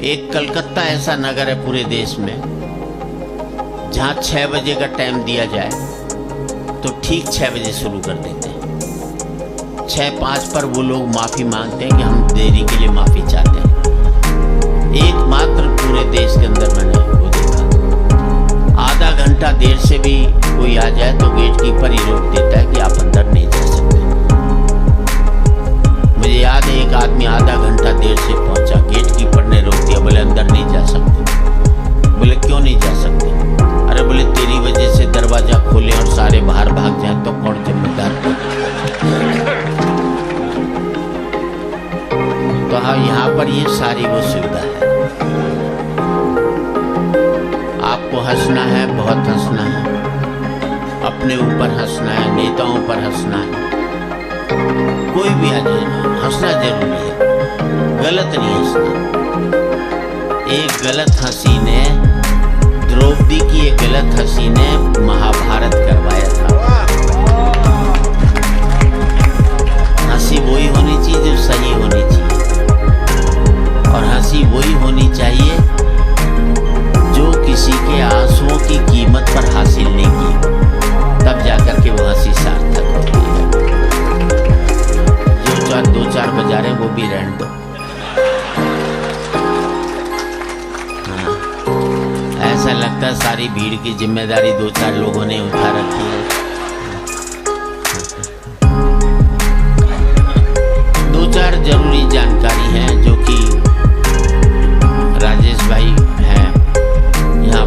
एक कलकत्ता ऐसा नगर है पूरे देश में जहां 6 बजे का टाइम दिया जाए तो ठीक 6 बजे शुरू कर देते हैं। 6:05 पर वो लोग माफ़ी मांगते हैं कि हम देरी के लिए माफ़ी चाहते हैं। एकमात्र पूरे देश के अंदर मैंने वो देखा। आधा घंटा देर से भी कोई आ जाए तो गेट कीपर ही रोक देता है कि आप अंदर नहीं जा सकते। मुझे याद है एक आदमी आधा घंटा देर से पहुंचा, गेट कीपर ने रोक दिया, बोले अंदर नहीं जा सकते। बोले क्यों नहीं जा सकते? अरे बोले तेरी वजह से दरवाजा खोले और सारे बाहर भाग जाए तो कौन जिम्मेदार? तो हाँ, यहाँ पर ये सारी वो सुविधा है। आपको हंसना है, बहुत हंसना है, अपने ऊपर हंसना है, नेताओं पर हंसना है, कोई भी आ जाए हंसना जरूरी है, गलत नहीं हंसना। एक गलत हंसी ने, द्रौपदी की एक गलत हंसी ने महाभारत करवाया था। हंसी वही होनी चाहिए जो सही होनी चाहिए, और हंसी वही होनी चाहिए जो किसी के आंसुओं की कीमत पर हासिल नहीं की, तब जाकर के वो हंसी सार्थक होती है। जो 2-4 बजा रहे हैं वो भी रहने दो। ऐसा लगता है सारी भीड़ की जिम्मेदारी 2-4 लोगों ने उठा रखी है। 2-4 जरूरी जानकारी हैं जो कि राजेश भाई हैं, यहाँ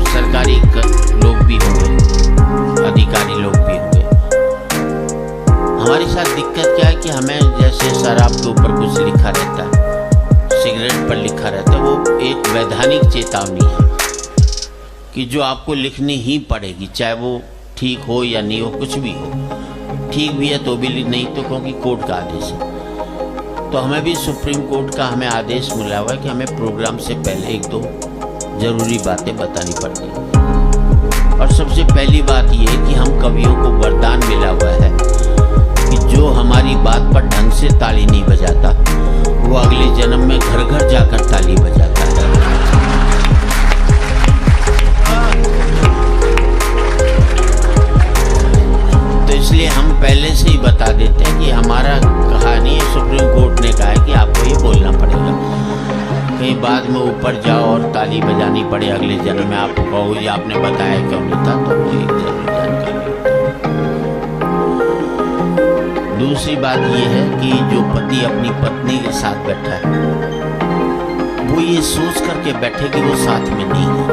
सरकारी लोग भी होंगे, अधिकारी लोग भी होंगे। हमारे साथ दिक्कत क्या है कि हमें जैसे शराब के ऊपर कुछ लिखा रहता है, सिगरेट पर लिखा रहता है, वो एक वैधानिक चेतावनी है कि जो आपको लिखनी ही पड़ेगी, चाहे वो ठीक हो या नहीं हो, कुछ भी हो। ठीक भी है तो भी नहीं तो क्योंकि कोर्ट का आदेश है। तो हमें भी सुप्रीम कोर्ट का हमें आदेश मिला हुआ है कि हमें प्रोग्राम से पहले 1-2 जरूरी बातें बतानी पड़ती हैं। और सबसे पहली बात ये है कि हम कवियों को वरदान मिला हुआ है कि जो हमारी बात पर ढंग से ताली नहीं बजाता वो अगले जन्म में घर घर जाकर ताली बजाता है। तो इसलिए हम पहले से ही बता देते हैं कि हमारा कहानी सुप्रीम कोर्ट ने कहा है कि आपको ये बोलना पड़ेगा। कहीं बाद में ऊपर जाओ और ताली बजानी पड़े अगले जन्म में, आपको कहो ये आपने बताया क्यों नहीं था, तो वो एक जरूरी जानकारी। दूसरी बात यह है कि जो पति अपनी पत्नी के साथ बैठा है वो ये सोच करके बैठे कि वो साथ में नहीं है,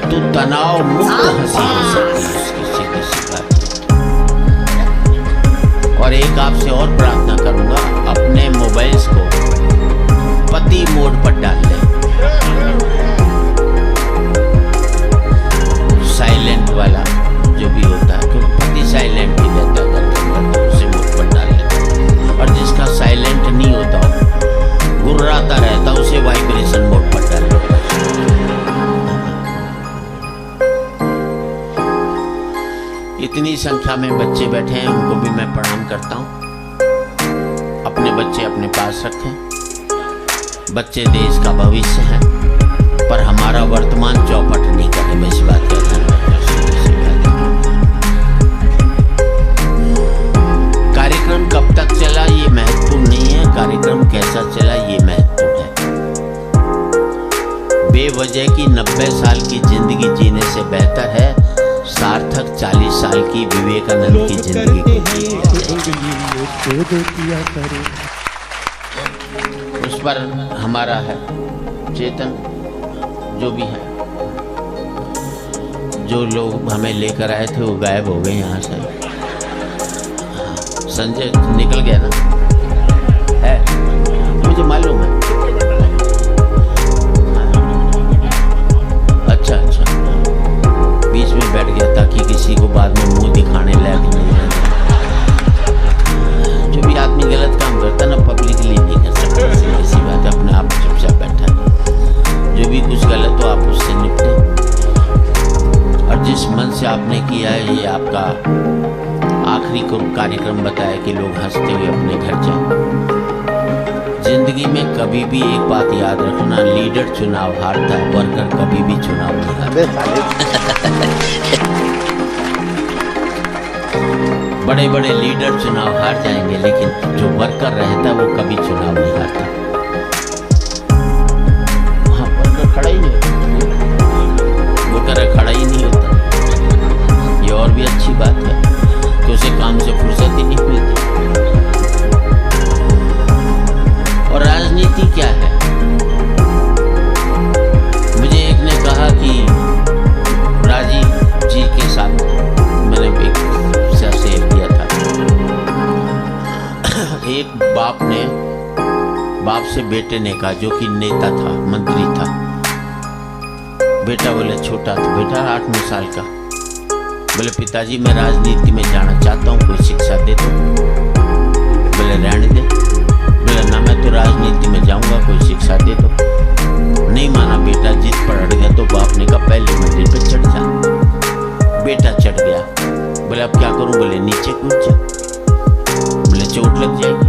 तो तनाव मुक्त हंसी हो सकती है उसकी, सीधी सी बात। और एक आपसे और प्रार्थना करूंगा, अपने मोबाइल्स को पति मोड पर डाल लें, साइलेंट वाला जो भी होता है, क्योंकि पति साइलेंट ही रहता है, उसे मोड पर डाल लें। और जिसका साइलेंट नहीं होता, गुर्राता रहता, उसे वाइब्रेशन मोड पर डाल लें। इतनी संख्या में बच्चे बैठे हैं, उनको भी मैं प्रणाम करता हूँ। अपने बच्चे अपने पास रखें, बच्चे देश का भविष्य हैं, पर हमारा वर्तमान चौपट नहीं करें। मैं इस बात का ध्यान रखूं। कार्यक्रम कब तक चला ये महत्वपूर्ण नहीं है, कार्यक्रम कैसा चला ये महत्वपूर्ण है। बेवजह की 90 साल की जिंदगी जीने से बेहतर है सार्थक 40 साल की विवेकानंद की जिंदगी को। उस पर हमारा है चेतन, जो भी है, जो लोग हमें लेकर आए थे वो गायब हो गए यहाँ से। संजय निकल गया ना, है मुझे मालूम है। अच्छा, बीच में बैठ गया ताकि किसी को बाद में मुंह दिखाने लायक नहीं है। जो भी आदमी गलत काम करता ना, पब्लिकली नहीं कर सकता, किसी बात अपने आप चुपचाप बैठा है। जो भी कुछ गलत हो आप उससे निपटे, और जिस मन से आपने किया है ये आपका आखिरी कार्यक्रम बताया कि लोग हंसते हुए अपने घर जाएं। जिंदगी जिंदगी में कभी भी एक बात याद रखना, लीडर चुनाव हारता है, वर्कर कभी भी चुनाव नहीं हारता। बड़े बड़े लीडर चुनाव हार जाएंगे, लेकिन जो वर्कर रहता है वो कभी चुनाव नहीं हारता। हाँ, वर्कर खड़ा ही नहीं होता, वर्कर खड़ा ही नहीं होता। ये और भी अच्छी बात है कि उसे काम से फुर्सत ही नहीं मिलती। और राजनीति क्या है? मुझे एक ने कहा कि राजीव जी के साथ मैंने एक शेयर किया था। एक बाप से बेटे ने कहा, जो कि नेता था, मंत्री था। बेटा बोले, छोटा था बेटा, 8-9 साल का, बोले पिताजी मैं राजनीति में जाना चाहता हूँ, कोई शिक्षा दे दो। बोले रहने दे। बोले ना, मैं तो राजनीति में जाऊंगा, कोई शिक्षा दे दो। नहीं माना बेटा, जिद पर अड़ गया। तो बाप ने कहा पहले मंजिल पे चढ़ जा। बेटा चढ़ गया। बोले अब क्या करूं? बोले नीचे कूद जा। बोले चोट लग जाएगी।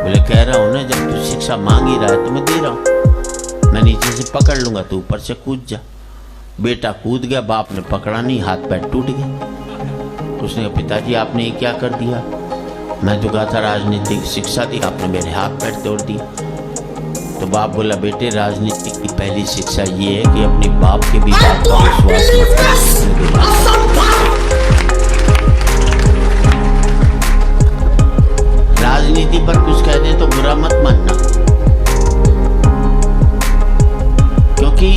बोले कह रहा हूं ना, जब तू शिक्षा मांग ही रहा है तो मैं दे रहा हूं, मैं नीचे से पकड़ लूंगा, तू ऊपर से कूद जा। बेटा कूद गया, बाप ने पकड़ा नहीं, हाथ पैर टूट गए। उसने कहा पिताजी आपने ये क्या कर दिया? मैं तो कहा था राजनीतिक शिक्षा दी, आपने मेरे हाथ पैर तोड़ दिए। तो बाप बोला बेटे, राजनीति की पहली शिक्षा ये है कि अपने बाप के भी बात का विश्वास राजनीति पर कुछ कह दे तो बुरा मत मानना, क्योंकि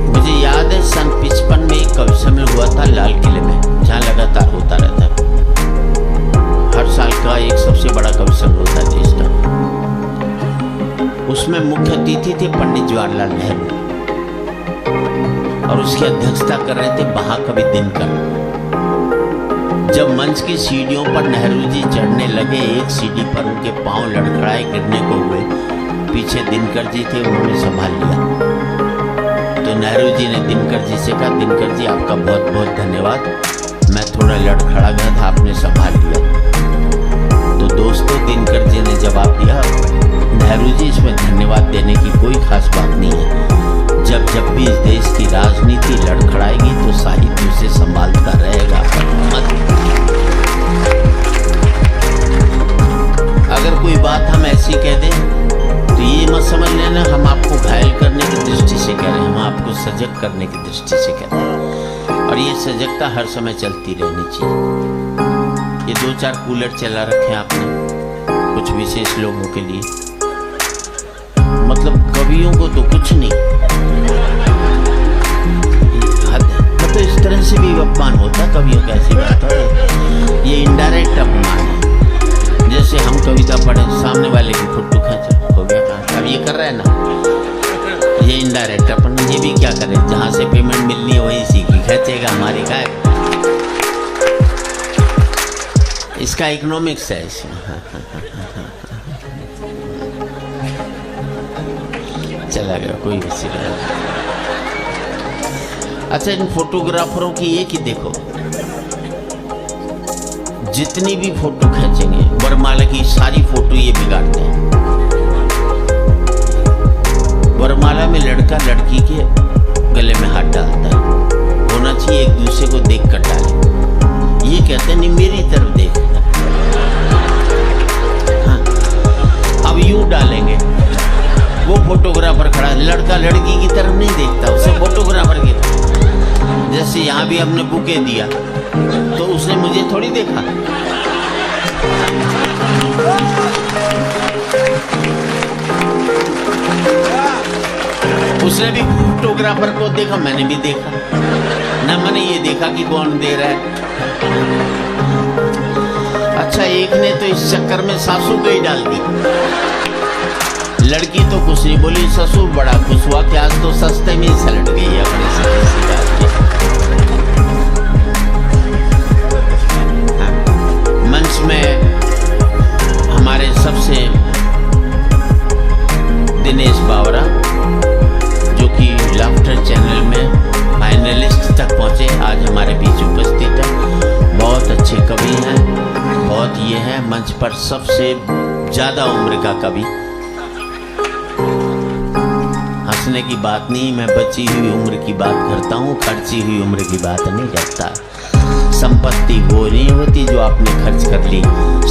मुझे याद है सन 55 में एक कवि सम्मेलन हुआ था लाल किले में, जहाँ लगातार होता रहता है। हर साल का एक सबसे बड़ा कवि सम्मेलन होता है देश का। उसमें मुख्य अतिथि थे पंडित जवाहरलाल नेहरू, और उसकी अध्यक्षता कर रहे थे महाकवि दिनकर। जब मंच की सीढ़ियों पर नेहरू जी चढ़ने लगे, एक सीढ़ी पर उनके पांव लड़खड़ाए गिरने को हुए। पीछे दिनकर जी थे, उन्होंने संभाल लिया। तो नेहरू जी ने दिनकर जी से कहा, दिनकर जी आपका बहुत बहुत धन्यवाद, मैं थोड़ा लड़खड़ा गया था, आपने संभाल लिया। तो दोस्तों, दिनकर जी ने जवाब दिया, नेहरू जी इसमें धन्यवाद देने की कोई खास बात नहीं है। जब भी इस देश की राजनीति लड़खड़ाएगी तो साहित्य उसे संभालता रहेगा। अगर कोई बात हम ऐसी कह दें तो ये मत समझ लेना हम आपको घायल करने की दृष्टि से कह रहे हैं, हम आपको सजग करने की दृष्टि से कह रहे हैं। और ये सजगता हर समय चलती रहनी चाहिए। ये 2-4 कूलर चला रखे आपने कुछ विशेष लोगों के लिए, मतलब कवियों को तो कुछ नहीं। तो इस तरह से भी अपमान होता कवियों का, ऐसी बात है। ये इनडायरेक्ट अपमान है। जैसे हम कविता पढ़े, सामने वाले की फोटो खींच, हो गया काम। अब ये कर रहा है ना, ये इनडायरेक्ट अपन। ये भी क्या करे, जहाँ से पेमेंट मिलनी है वहीं सी की खींचेगा, हमारी का है। इसका इकोनॉमिक्स है इसमें। चला गया कोई किसी का। अच्छा, इन फोटोग्राफरों की एक ही देखो, जितनी भी फोटो खींचेंगे, वरमाला की सारी फोटो ये बिगाड़ते हैं। वरमाला में लड़का लड़की के गले में हाथ डालता है, होना चाहिए एक दूसरे को देख कर डाले। ये कहते हैं नहीं मेरी तरफ देख। हाँ, अब यूं डालेंगे, वो फोटोग्राफर खड़ा, लड़का लड़की की तरफ नहीं देखता, उसे फोटोग्राफर की तरफ। जैसे यहाँ भी हमने बुके दिया तो उसने मुझे थोड़ी देखा, उसने भी फोटोग्राफर को देखा, मैंने भी देखा ना, मैंने ये देखा कि कौन दे रहा है। अच्छा, एक ने तो इस चक्कर में सासू को ही डाल दी। लड़की तो कुछ नहीं बोली, ससुर बड़ा खुश हुआ कि आज तो सस्ते में सलट गई है अपने से। मंच में हमारे सबसे दिनेश बावरा, जो कि लाफ्टर चैनल में फाइनलिस्ट तक पहुंचे, आज हमारे बीच उपस्थित है। बहुत अच्छे कवि हैं, बहुत ये हैं मंच पर सबसे ज़्यादा उम्र का कवि। हंसने की बात नहीं, मैं बची हुई उम्र की बात करता हूँ, खर्ची हुई उम्र की बात नहीं करता। संपत्ति वो नहीं होती जो आपने खर्च कर ली,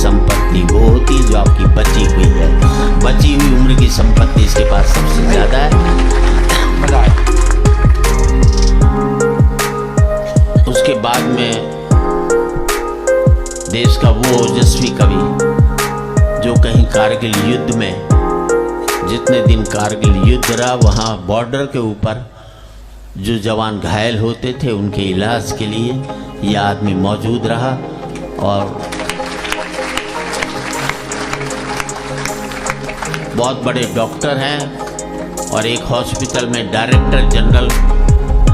संपत्ति वो होती जो आपकी बची हुई है। बची हुई उम्र की संपत्ति इसके पास सबसे ज्यादा है। उसके बाद में देश का वो ओजस्वी कवि जो कहीं कारगिल युद्ध में, जितने दिन कारगिल युद्ध रहा वहाँ बॉर्डर के ऊपर जो जवान घायल होते थे उनके इलाज के लिए यह आदमी मौजूद रहा। और बहुत बड़े डॉक्टर हैं और एक हॉस्पिटल में डायरेक्टर जनरल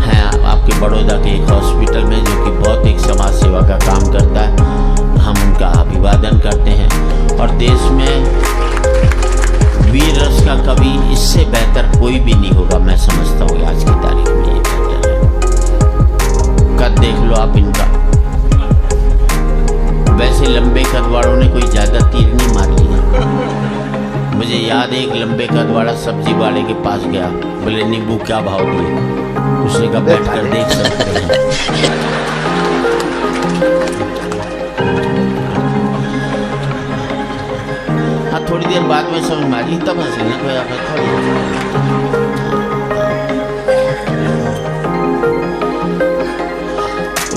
हैं आपके बड़ौदा के एक हॉस्पिटल में, जो कि बहुत एक समाज सेवा का काम करता है। हम उनका अभिवादन करते हैं। और देश में वीर रस का कवि इससे बेहतर कोई भी नहीं होगा, मैं समझता हूँ आज की तारीख में ये बेहतर है। कद देख लो आप इनका, वैसे लंबे कद वालों ने कोई ज्यादा तीर नहीं मार लिया। मुझे याद है एक लंबे कद वाला सब्जी वाले के पास गया, बोले नींबू क्या भाव दिए? उसने कहा बैठ कर देख सकते हैं। हाँ, थोड़ी देर बाद में समझ में आ रही तब हंसी ना थोड़ी।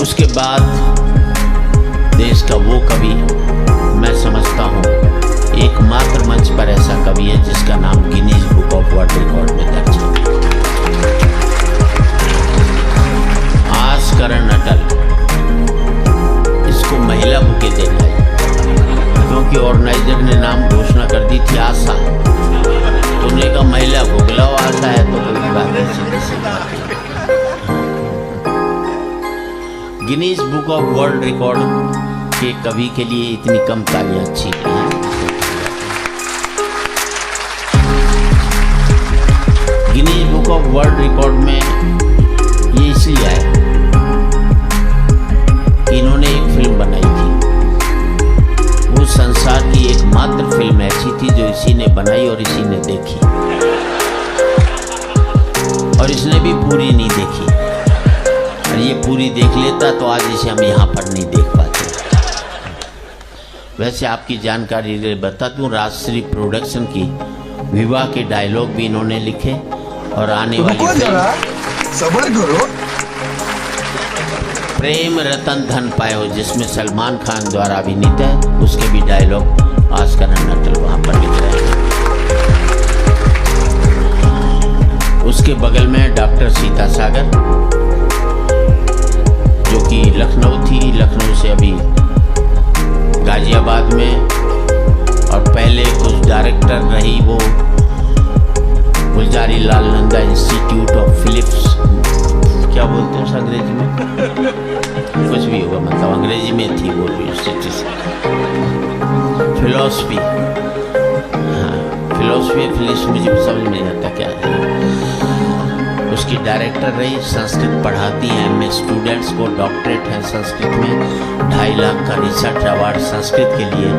उसके बाद देश का वो कवि, मैं समझता हूँ एकमात्र मंच पर ऐसा कवि है जिसका नाम Guinness book of world record में दर्ज है, आस्करण अटल। इसको महिला बुके देना है क्योंकि ऑर्गेनाइजर ने नाम घोषणा कर दी थी आशा, तो उन्हें कहा महिला बुक लाओ, आशा है तो कोई बात नहीं। Guinness book of world record के कवि के लिए इतनी कम तालियां अच्छी नहीं है। Guinness book of world record में ये इसलिए आया कि इन्होंने एक फिल्म बनाई थी, वो संसार की एकमात्र फिल्म ऐसी थी जो इसी ने बनाई और इसी ने देखी, और इसने भी पूरी नहीं देखी। और ये पूरी देख लेता तो आज इसे हम यहाँ पर नहीं देख पाते। वैसे आपकी जानकारी लिए बता दूं, राजश्री प्रोडक्शन की विवाह के डायलॉग भी इन्होंने लिखे और आने वाली सबर करो, प्रेम रतन धन पायो जिसमें सलमान खान द्वारा अभिनीत है, उसके भी डायलॉग आस्करण अटल वहां पर लिख रहे हैं। उसके बगल में डॉक्टर सीता सागर जो कि लखनऊ थी, लखनऊ से अभी गाजियाबाद में, और पहले कुछ डायरेक्टर रही वो Gulzari Lal Nanda institute of Philips, क्या बोलते हैं उस अंग्रेजी में, कुछ भी होगा, मतलब अंग्रेजी में थी वो फिलॉसफी। हाँ, फिलॉसफी फिलिप्स मुझे समझ नहीं आता क्या है। उसकी डायरेक्टर रही, संस्कृत पढ़ाती हैं, एमए स्टूडेंट्स को, डॉक्टरेट है संस्कृत में, 2.5 लाख का रिसर्च अवार्ड संस्कृत के लिए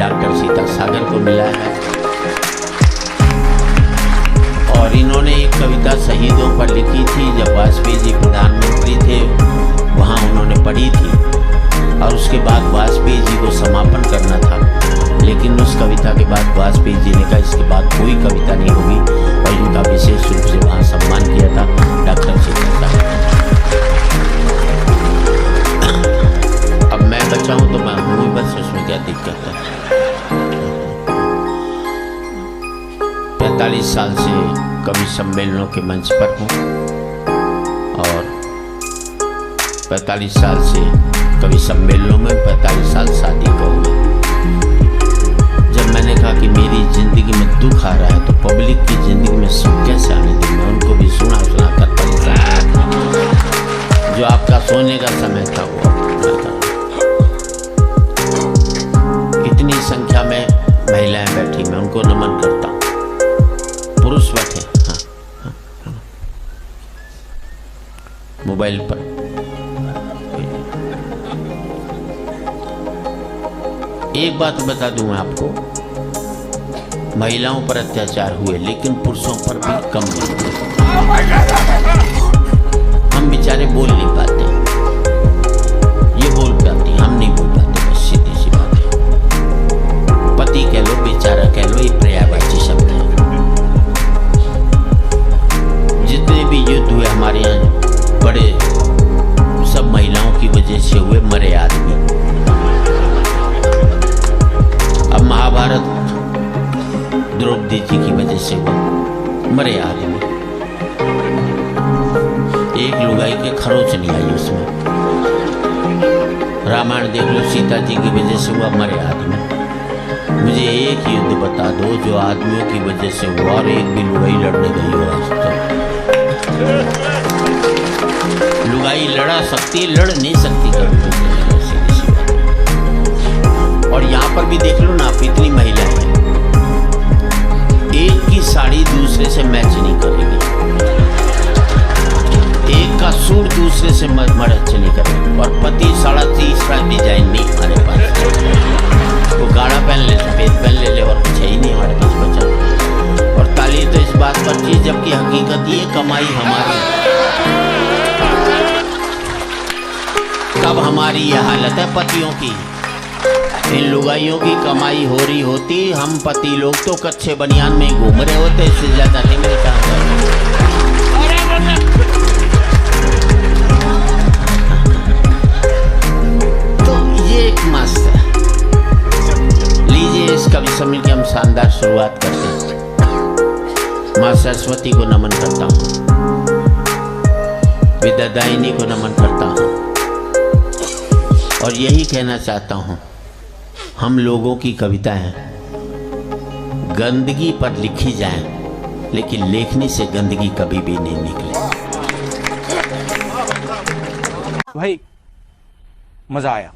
डॉक्टर सीता सागर को मिला है। और इन्होंने एक कविता शहीदों पर लिखी थी, जब वाजपेयी जी प्रधानमंत्री थे वहाँ उन्होंने पढ़ी थी, और उसके बाद वाजपेयी जी को समापन करना था, लेकिन उस कविता के बाद वाजपेयी जी ने कहा इसके बाद कोई कविता नहीं होगी, और इनका विशेष रूप से वहाँ सम्मान किया था डॉक्टर सीता सागर। अब मैं बचा हूँ तो मैं हूँ बस, उसमें क्या दिक्कत है। 45 साल से कवि सम्मेलनों के मंच पर हूँ, और 45 साल से कवि सम्मेलनों में, 45 साल शादी का हुआ। जब मैंने कहा कि मेरी जिंदगी में दुख आ रहा है तो पब्लिक की जिंदगी में सुख कैसे आने दूं, मैं उनको भी सुना कर परेशान, जो आपका सोने का समय था वो इतनी संख्या में महिलाएं बैठी, मैं उनको नमन करता हूँ। पुरुष बैठे मोबाइल पर, एक बात बता दूं मैं आपको, महिलाओं पर अत्याचार हुए, लेकिन पुरुषों पर भी कम नहीं हुए। हम बेचारे बोल नहीं पाते, ये बोल पाती, हम नहीं बोल पाते, बस सीधी सी बात है। पति कह लो, बेचारा कह लो, ये पर्यायवाची शब्द है। जितने भी युद्ध हुए हमारे यहाँ बड़े, सब महिलाओं की वजह से हुए, मरे आदमी। अब महाभारत द्रौपदी जी की वजह से हुआ, मरे आदमी। एक लुगाई के खरोच नहीं आई उसमें। रामायण देख लो, सीता जी की वजह से हुआ, मरे आदमी। मुझे एक युद्ध बता दो जो आदमियों की वजह से हुआ और एक भी लुगाई लड़ने गई हो आज तक। लुगाई लड़ा सकती, लड़ नहीं सकती कभी। और यहाँ पर भी देख लो ना, आप इतनी महिलाएं हैं, एक की साड़ी दूसरे से मैच नहीं करेगी, एक का सूट दूसरे से मैच नहीं करेगा। और पति साड़ा तीसरा डिजाइन नहीं हमारे पास, वो गाढ़ा पहन ले, सफेद पहन ले, और कुछ है ही नहीं हमारे पास बचा। और ताली तो इस बात पर की, जबकि हकीकत ये कमाई हमारी, तब हमारी यह हालत है पतियों की। इन लुगाइयों की कमाई हो रही होती, हम पति लोग तो कच्चे बनियान में ही घूम रहे होते, इससे ज्यादा नहीं मेरे ख्याल। तो ये एक मस्त है। लीजिए, इस कवि सम्मेलन की हम शानदार शुरुआत करते हैं। माँ सरस्वती को नमन करता हूँ, विद्यादायिनी को नमन करता हूँ, और यही कहना चाहता हूँ, हम लोगों की कविताएं गंदगी पर लिखी जाएं, लेकिन लेखनी से गंदगी कभी भी नहीं निकले। भाई मजा आया।